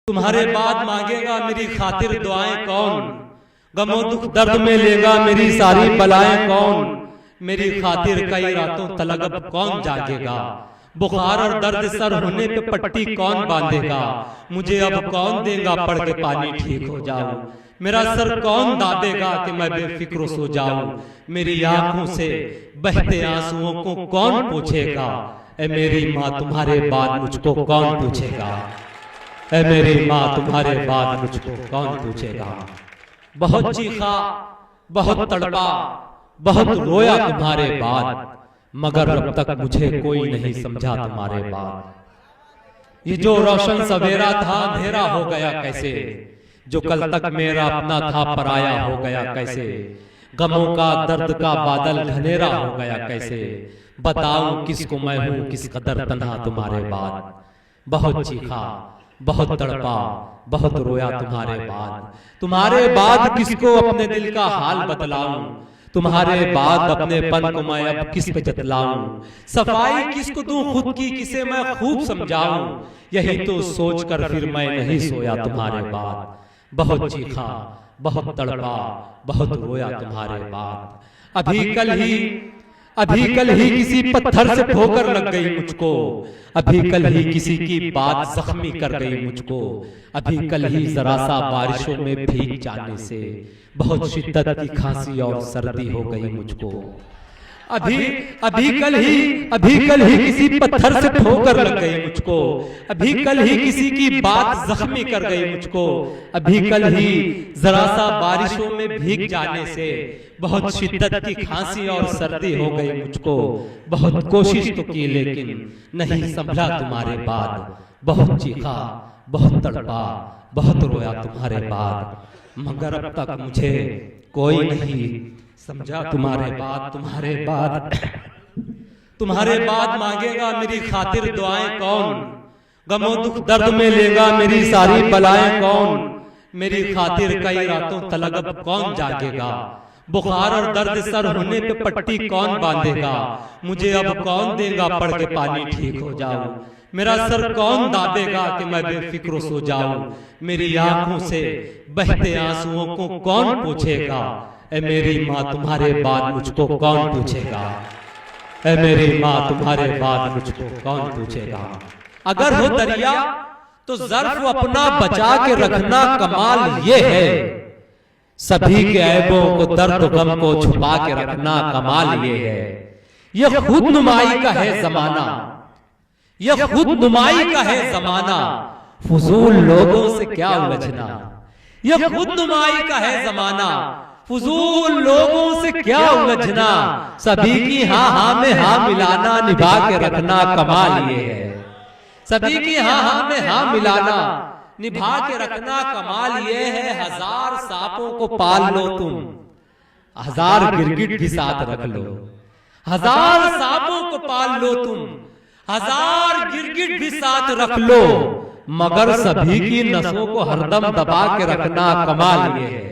तुम्हारे बाद मांगेगा मेरी खातिर दुआएं कौन, गमो दुख दर्द में लेगा मेरी सारी बलाएं कौन, मेरी खातिर कई रातों तलक अब कौन जागेगा, बुखार और दर्द सर होने पे पट्टी कौन बांधेगा, मुझे अब कौन देगा पढ़ के पानी ठीक हो जाऊं, मेरा सर कौन दादेगा कि मैं बेफिक्र सो जाऊं, मेरी आंखों से बहते आंसुओं को कौन पूछेगा, ए मेरी माँ तुम्हारे बाद मुझको कौन पूछेगा, ए मेरी माँ तुम्हारे बाद मुझको कौन पूछेगा। बहुत चीखा, बहुत तड़पा, बहुत रोया तुम्हारे बाद, मगर अब तक मुझे कोई नहीं समझा तुम्हारे बाद। ये जो रोशन सवेरा था अंधेरा हो गया कैसे, जो कल तक मेरा अपना था पराया हो गया कैसे, गमों का दर्द का बादल घनेरा हो गया कैसे, बताऊं किसको मैं हूं किस कदर तन्हा तुम्हारे बाद। बहुत चीखा, बहुत तड़पा, बहुत रोया तुम्हारे बाद किसको अपने दिल का हाल बतलाऊं, तुम्हारे बाद अपने पन को मैं अब किस पे जतलाऊं, सफाई किसको दूं खुद की किसे मैं खूब समझाऊं, यही तो सोचकर फिर मैं नहीं सोया तुम्हारे बाद। बहुत चीखा, बहुत तड़पा, बहुत रोया तुम्हारे बाद। अभी कल ही किसी पत्थर से ठोकर लग गई मुझको, अभी कल ही किसी की बात जख्मी कर गई मुझको, अभी कल ही जरा सा बारिशों में भीग जाने से बहुत शिद्दत की खांसी और सर्दी हो गई मुझको। अभी कल ही किसी पत्थर से ठोकर लग गई मुझको, अभी कल ही किसी की बात जख्मी कर गई मुझको, अभी कल ही जरा सा बारिशों में भीग जाने से बहुत शिद्दत की खांसी और सर्दी हो गई मुझको। बहुत कोशिश तो की लेकिन नहीं संभला तुम्हारे बाद, बहुत चीखा, बहुत तड़पा, बहुत रोया तुम्हारे बाद, मगर अब तक मुझे कोई नहीं समझा तुम्हारे बाद मांगेगा मेरी खातिर दुआएं कौन, गमो दुख दर्द में लेगा मेरी सारी बलाएं कौन, मेरी खातिर कई रातों तलक अब कौन जागेगा, बुखार और दर्द सर होने पे पट्टी कौन बांधेगा, मुझे अब कौन देगा पढ़ के पानी ठीक हो जाऊं, मेरा सर कौन दादेगा कि मैं बेफिक्र सो जाऊं, मेरी आंखों से बहते आंसुओं को कौन पूछेगा, ए मेरी माँ तुम्हारे बाद मुझको कौन पूछेगा, ए मेरी माँ तुम्हारे बाद मुझको कौन पूछेगा। अगर हो दरिया तो ज़र्फ अपना बचा के रखना कमाल ये है, सभी के ऐबों को दर्द गम को छुपा के रखना कमाल ये है। यह खुद नुमाई का है जमाना, यह खुद नुमाई का है जमाना, फजूल लोगों से क्या उलझना, यह खुद नुमाई का है जमाना, फजूल लोगों से क्या उलझना, सभी की हाँ हाँ में हाँ मिलाना निभा के रखना कमाल ये है, सभी की हाँ हाँ में हाँ मिलाना निभा के रखना कमाल ये है। हजार सांपों को पाल लो तुम, हजार गिरगिट भी साथ रख लो, हजार सांपों को पाल लो तुम, हजार गिरगिट भी साथ रख लो, मगर सभी की नसों को हरदम दबा के रखना कमाल ये है।